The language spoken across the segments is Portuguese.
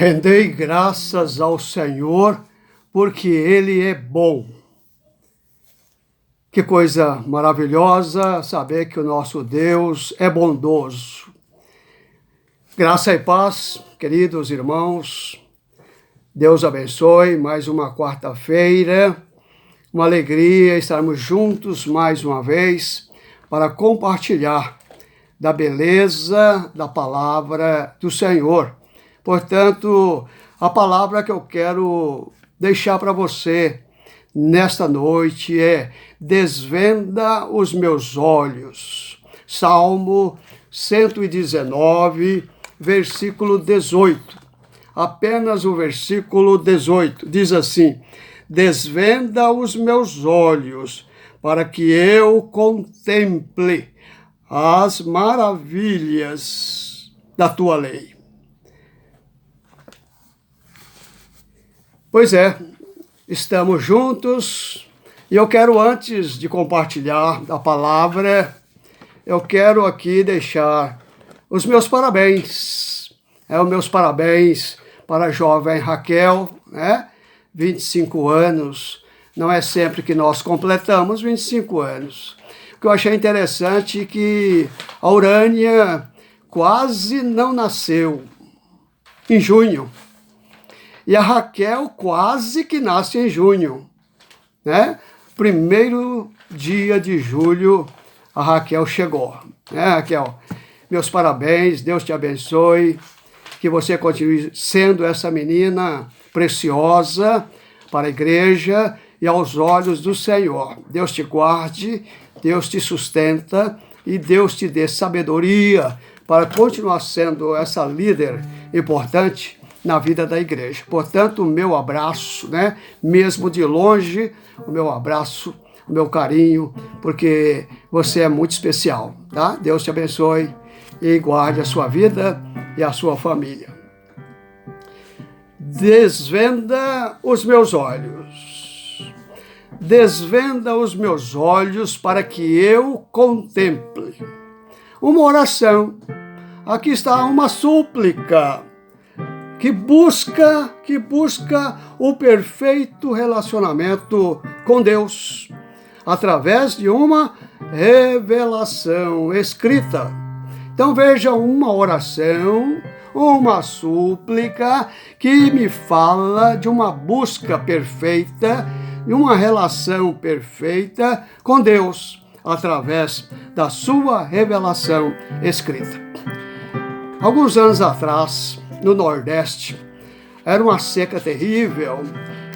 Rendei graças ao Senhor, porque Ele é bom. Que coisa maravilhosa saber que o nosso Deus é bondoso. Graça e paz, queridos irmãos. Deus abençoe, mais uma quarta-feira. Uma alegria estarmos juntos mais uma vez para compartilhar da beleza da palavra do Senhor. Portanto, a palavra que eu quero deixar para você nesta noite é: desvenda os meus olhos. Salmo 119, versículo 18. Apenas o versículo 18 diz assim: desvenda os meus olhos, para que eu contemple as maravilhas da tua lei. Pois é, estamos juntos e eu quero, antes de compartilhar a palavra, eu quero aqui deixar os meus parabéns. Os meus parabéns para a jovem Raquel, 25 anos. Não é sempre que nós completamos 25 anos. O que eu achei interessante é que a Urânia quase não nasceu em junho. E a Raquel quase que nasce em junho, Primeiro dia de julho, a Raquel chegou, Raquel? Meus parabéns, Deus te abençoe, que você continue sendo essa menina preciosa para a igreja e aos olhos do Senhor. Deus te guarde, Deus te sustenta e Deus te dê sabedoria para continuar sendo essa líder importante na vida da igreja. Portanto, o meu abraço, mesmo de longe, o meu abraço, o meu carinho, porque você é muito especial, tá? Deus te abençoe e guarde a sua vida e a sua família. Desvenda os meus olhos. Desvenda os meus olhos para que eu contemple. Uma oração. Aqui está uma súplica que busca o perfeito relacionamento com Deus através de uma revelação escrita. Então veja, uma oração, uma súplica que me fala de uma busca perfeita, de uma relação perfeita com Deus através da sua revelação escrita. Alguns anos atrás, no Nordeste, era uma seca terrível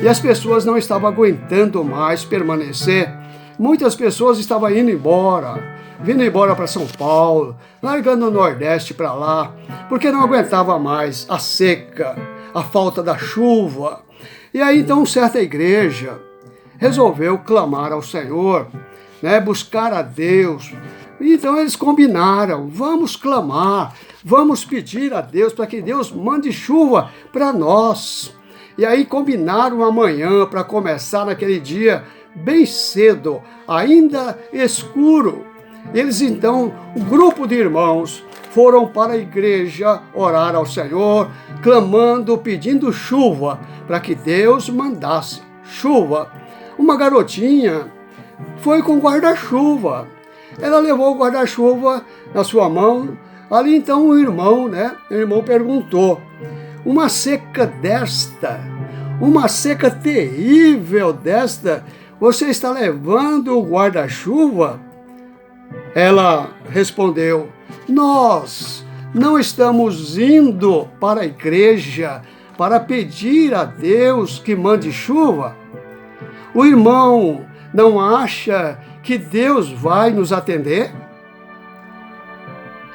e as pessoas não estavam aguentando mais permanecer. Muitas pessoas estavam vindo embora para São Paulo, largando o Nordeste para lá, porque não aguentava mais a seca, a falta da chuva. E aí então certa igreja resolveu clamar ao Senhor, buscar a Deus. Então eles combinaram: vamos clamar, vamos pedir a Deus para que Deus mande chuva para nós. E aí combinaram amanhã para começar naquele dia bem cedo, ainda escuro. Eles então, um grupo de irmãos, foram para a igreja orar ao Senhor, clamando, pedindo chuva, para que Deus mandasse chuva. Uma garotinha foi com guarda-chuva. Ela levou o guarda-chuva na sua mão. Ali então o irmão perguntou: uma seca desta, uma seca terrível desta, você está levando o guarda-chuva? Ela respondeu: nós não estamos indo para a igreja para pedir a Deus que mande chuva. O irmão não acha que Deus vai nos atender?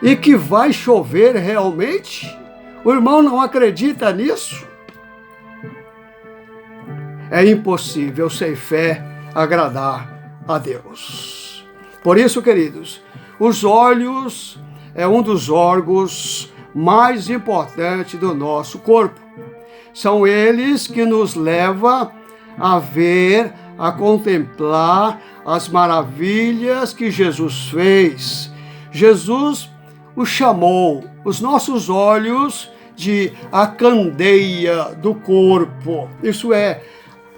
E que vai chover realmente? O irmão não acredita nisso? É impossível sem fé agradar a Deus. Por isso, queridos, os olhos é um dos órgãos mais importantes do nosso corpo. São eles que nos levam a ver, a contemplar as maravilhas que Jesus fez. Jesus o chamou, os nossos olhos acende a candeia do corpo. Isso é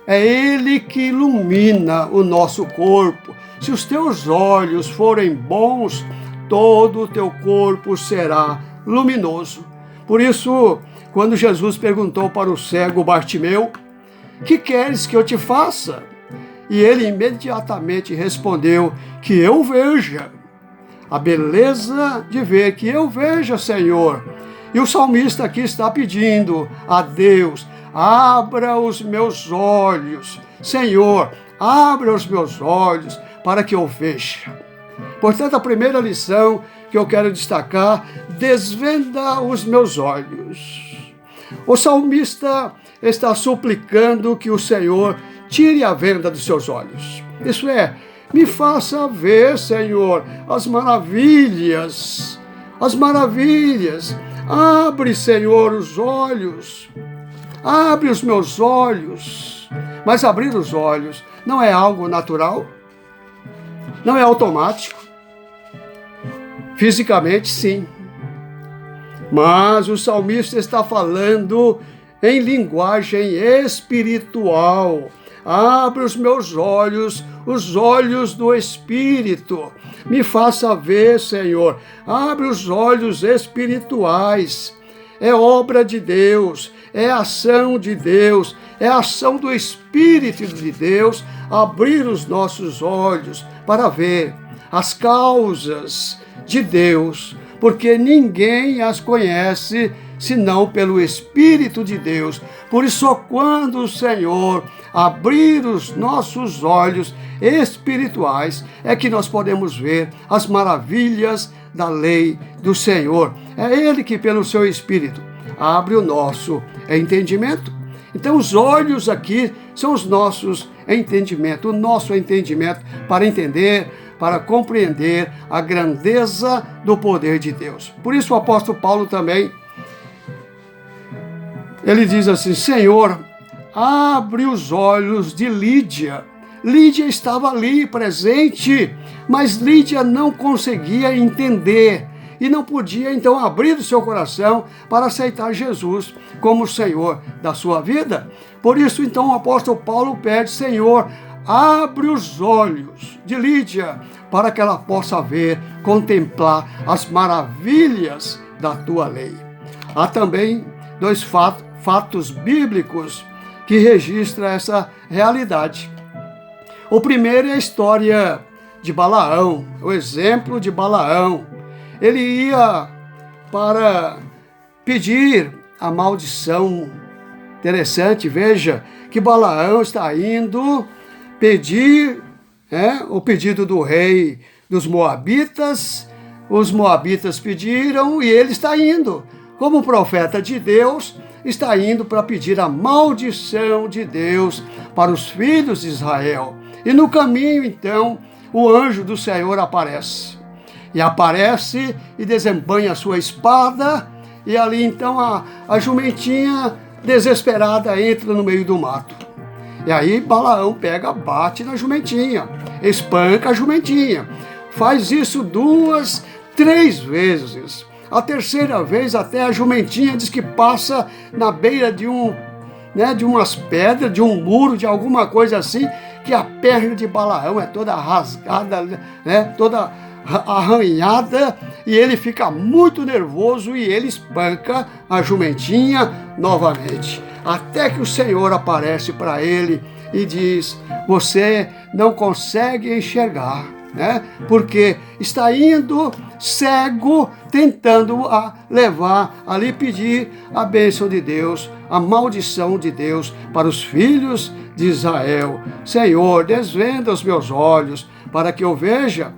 Ele que ilumina o nosso corpo. Se os teus olhos forem bons, todo o teu corpo será luminoso. Por isso, quando Jesus perguntou para o cego Bartimeu: que queres que eu te faça? E ele imediatamente respondeu: que eu veja. A beleza de ver, que eu veja, Senhor. E o salmista aqui está pedindo a Deus: abra os meus olhos. Senhor, abra os meus olhos para que eu veja. Portanto, a primeira lição que eu quero destacar: desvenda os meus olhos. O salmista está suplicando que o Senhor tire a venda dos seus olhos. Isso é, me faça ver, Senhor, as maravilhas. As maravilhas. Abre, Senhor, os olhos. Abre os meus olhos. Mas abrir os olhos não é algo natural? Não é automático? Fisicamente, sim. Mas o salmista está falando em linguagem espiritual. Abre os meus olhos, os olhos do Espírito. Me faça ver, Senhor. Abre os olhos espirituais. É obra de Deus, é ação de Deus, é ação do Espírito de Deus abrir os nossos olhos para ver as causas de Deus, porque ninguém as conhece senão pelo Espírito de Deus. Por isso, só quando o Senhor abrir os nossos olhos espirituais é que nós podemos ver as maravilhas da lei do Senhor. É Ele que, pelo seu Espírito, abre o nosso entendimento. Então, os olhos aqui são os nossos entendimentos, o nosso entendimento para entender, para compreender a grandeza do poder de Deus. Por isso, o apóstolo Paulo também, ele diz assim: Senhor, abre os olhos de Lídia. Lídia estava ali presente, mas Lídia não conseguia entender e não podia então abrir o seu coração para aceitar Jesus como o Senhor da sua vida. Por isso então o apóstolo Paulo pede: Senhor, abre os olhos de Lídia para que ela possa ver, contemplar as maravilhas da tua lei. Há também dois fatos bíblicos que registram essa realidade. O primeiro é a história de Balaão, o exemplo de Balaão. Ele ia para pedir a maldição. Interessante, veja que Balaão está indo pedir o pedido do rei dos Moabitas. Os Moabitas pediram e ele está indo, como profeta de Deus, está indo para pedir a maldição de Deus para os filhos de Israel. E no caminho, então, o anjo do Senhor aparece. E aparece e desembanha a sua espada, e ali, então, a jumentinha desesperada entra no meio do mato. E aí Balaão pega, bate na jumentinha, espanca a jumentinha. Faz isso 2, 3 vezes. A terceira vez, até a jumentinha diz que passa na beira de umas pedras, de um muro, de alguma coisa assim, que a perna de Balaão é toda rasgada, toda arranhada, e ele fica muito nervoso e ele espanca a jumentinha novamente. Até que o Senhor aparece para ele e diz: você não consegue enxergar, porque está indo cego, tentando levar ali, pedir a bênção de Deus, a maldição de Deus para os filhos de Israel. Senhor, desvenda os meus olhos para que eu veja.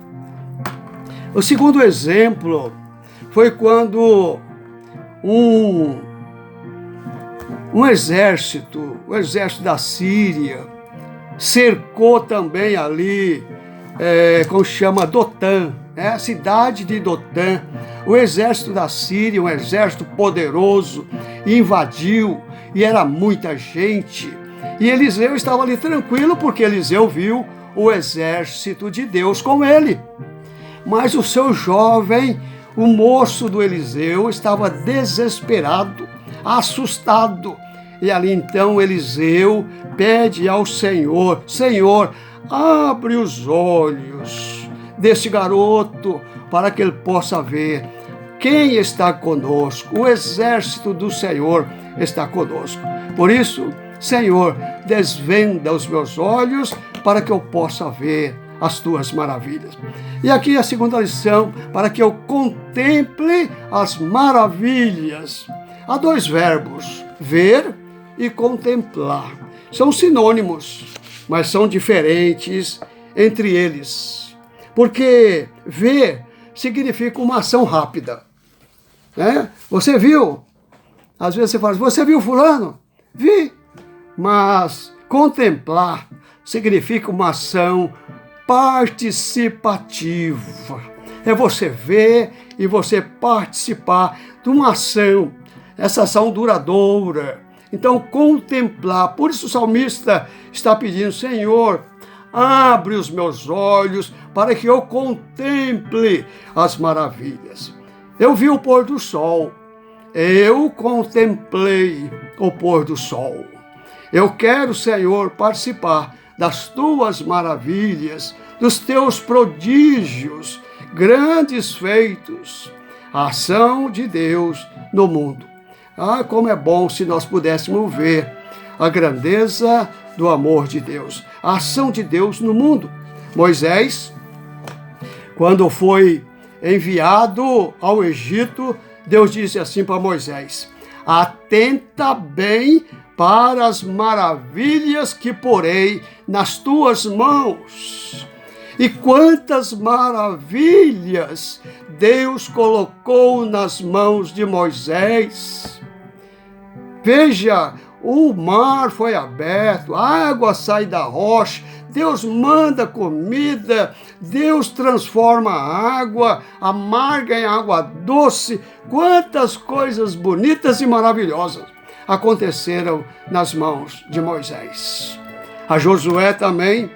O segundo exemplo foi quando um exército, o exército da Síria, cercou também ali, como chama, Dotã, a cidade de Dotã. O exército da Síria, um exército poderoso, invadiu, e era muita gente. E Eliseu estava ali tranquilo, porque Eliseu viu o exército de Deus com ele. Mas o seu jovem, o moço do Eliseu, estava desesperado, assustado. E ali então Eliseu pede ao Senhor: Senhor, abre os olhos desse garoto para que ele possa ver quem está conosco. O exército do Senhor está conosco. Por isso, Senhor, desvenda os meus olhos para que eu possa ver as tuas maravilhas. E aqui a segunda lição: para que eu contemple as maravilhas. Há dois verbos, ver e contemplar. São sinônimos, mas são diferentes entre eles. Porque ver significa uma ação rápida. Né? Você viu? Às vezes você fala: você viu fulano? Vi. Mas contemplar significa uma ação participativa. É você ver e você participar de uma ação, essa ação duradoura. Então, contemplar. Por isso o salmista está pedindo: Senhor, abre os meus olhos para que eu contemple as maravilhas. Eu vi o pôr do sol. Eu contemplei o pôr do sol. Eu quero, Senhor, participar das tuas maravilhas, dos teus prodígios, grandes feitos, a ação de Deus no mundo. Ah, como é bom se nós pudéssemos ver a grandeza do amor de Deus, a ação de Deus no mundo. Moisés, quando foi enviado ao Egito, Deus disse assim para Moisés: atenta bem para as maravilhas que porei nas tuas mãos. E quantas maravilhas Deus colocou nas mãos de Moisés. Veja, o mar foi aberto, a água sai da rocha, Deus manda comida, Deus transforma a água amarga em água doce. Quantas coisas bonitas e maravilhosas aconteceram nas mãos de Moisés. A Josué também,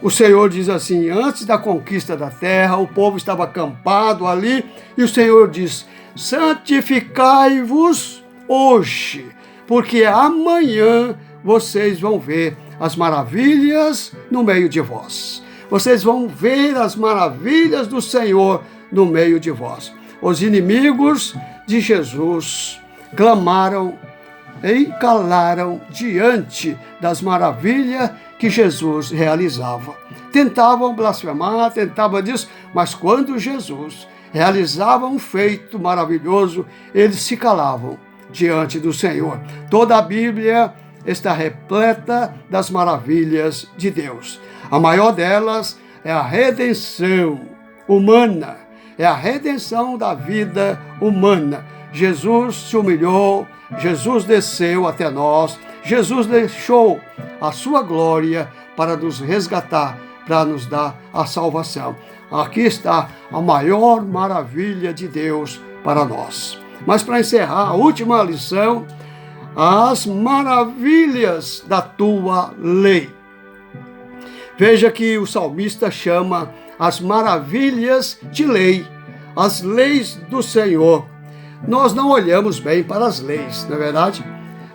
o Senhor diz assim: antes da conquista da terra, o povo estava acampado ali, e o Senhor diz: santificai-vos hoje, porque amanhã vocês vão ver as maravilhas no meio de vós. Vocês vão ver as maravilhas do Senhor no meio de vós. Os inimigos de Jesus clamaram e calaram diante das maravilhas que Jesus realizava. Tentavam blasfemar, tentavam disso, mas quando Jesus realizava um feito maravilhoso, eles se calavam diante do Senhor. Toda a Bíblia está repleta das maravilhas de Deus. A maior delas é a redenção humana, é a redenção da vida humana. Jesus se humilhou, Jesus desceu até nós, Jesus deixou a sua glória para nos resgatar, para nos dar a salvação. Aqui está a maior maravilha de Deus para nós. Mas para encerrar, a última lição: as maravilhas da tua lei. Veja que o salmista chama as maravilhas de lei, as leis do Senhor. Nós não olhamos bem para as leis, não é verdade?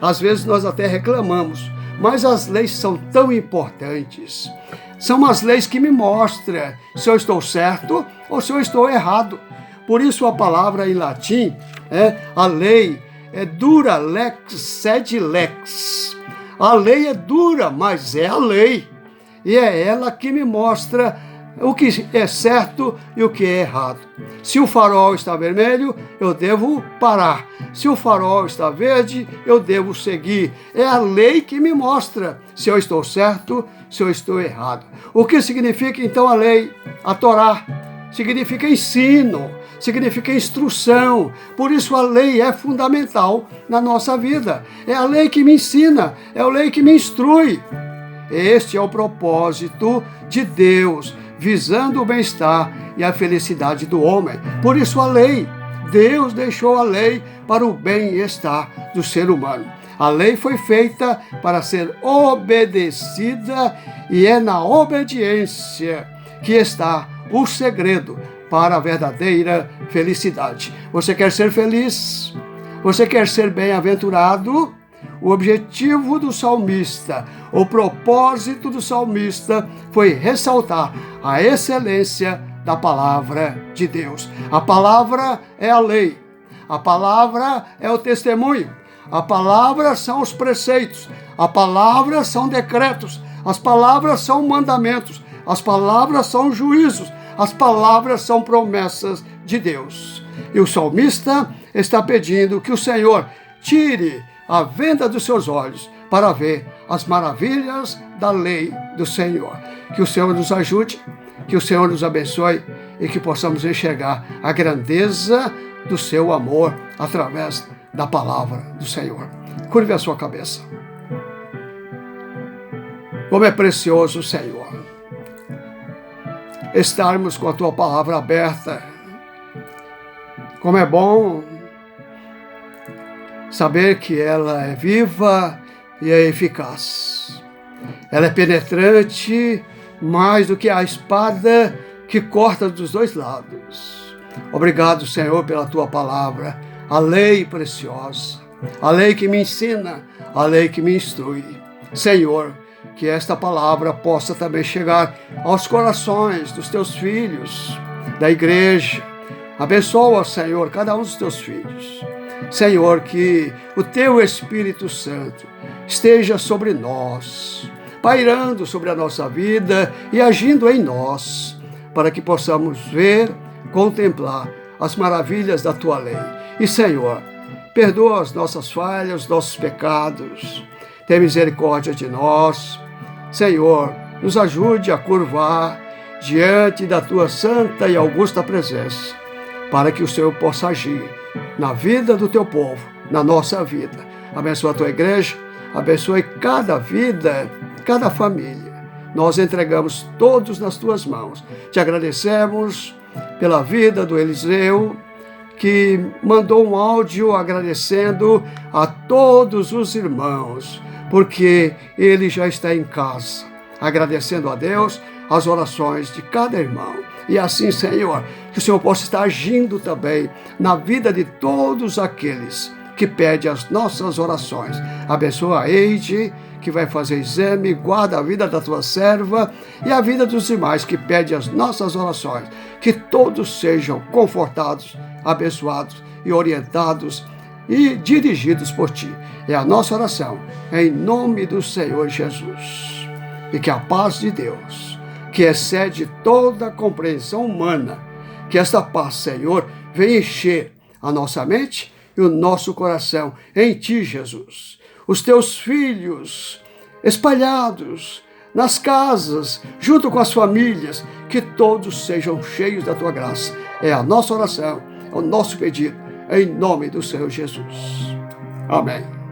Às vezes nós até reclamamos, mas as leis são tão importantes. São as leis que me mostram se eu estou certo ou se eu estou errado. Por isso a palavra em latim, a lei é dura lex sed lex. A lei é dura, mas é a lei. E é ela que me mostra o que é certo e o que é errado. Se o farol está vermelho, eu devo parar. Se o farol está verde, eu devo seguir. É a lei que me mostra se eu estou certo, se eu estou errado. O que significa então a lei? A Torá significa ensino, significa instrução. Por isso a lei é fundamental na nossa vida. É a lei que me ensina, é a lei que me instrui. Este é o propósito de Deus, visando o bem-estar e a felicidade do homem. Por isso a lei, Deus deixou a lei para o bem-estar do ser humano. A lei foi feita para ser obedecida e é na obediência que está o segredo para a verdadeira felicidade. Você quer ser feliz? Você quer ser bem-aventurado? O objetivo do salmista, o propósito do salmista foi ressaltar a excelência da palavra de Deus. A palavra é a lei, a palavra é o testemunho, a palavra são os preceitos, a palavra são decretos, as palavras são mandamentos, as palavras são juízos, as palavras são promessas de Deus. E o salmista está pedindo que o Senhor tire a venda dos seus olhos para ver as maravilhas da lei do Senhor. Que o Senhor nos ajude, que o Senhor nos abençoe e que possamos enxergar a grandeza do seu amor através da palavra do Senhor. Curve a sua cabeça. Como é precioso, Senhor, estarmos com a tua palavra aberta. Como é bom saber que ela é viva e é eficaz. Ela é penetrante mais do que a espada que corta dos dois lados. Obrigado, Senhor, pela tua palavra, a lei preciosa, a lei que me ensina, a lei que me instrui. Senhor, que esta palavra possa também chegar aos corações dos teus filhos, da igreja. Abençoa, Senhor, cada um dos teus filhos. Senhor, que o teu Espírito Santo esteja sobre nós, pairando sobre a nossa vida e agindo em nós, para que possamos ver, contemplar as maravilhas da tua lei. E, Senhor, perdoa as nossas falhas, os nossos pecados, tem misericórdia de nós. Senhor, nos ajude a curvar diante da tua santa e augusta presença, para que o Senhor possa agir na vida do teu povo, na nossa vida. Abençoa a tua igreja, abençoe cada vida, cada família. Nós entregamos todos nas tuas mãos. Te agradecemos pela vida do Eliseu, que mandou um áudio agradecendo a todos os irmãos, porque ele já está em casa, agradecendo a Deus as orações de cada irmão. E assim, Senhor, que o Senhor possa estar agindo também na vida de todos aqueles que pedem as nossas orações. Abençoa a Eide, que vai fazer exame, guarda a vida da tua serva e a vida dos demais que pedem as nossas orações. Que todos sejam confortados, abençoados e orientados e dirigidos por ti. É a nossa oração, em nome do Senhor Jesus. E que a paz de Deus, que excede toda a compreensão humana, que esta paz, Senhor, venha encher a nossa mente e o nosso coração em ti, Jesus. Os teus filhos espalhados nas casas, junto com as famílias, que todos sejam cheios da tua graça. É a nossa oração, é o nosso pedido, em nome do Senhor Jesus. Amém.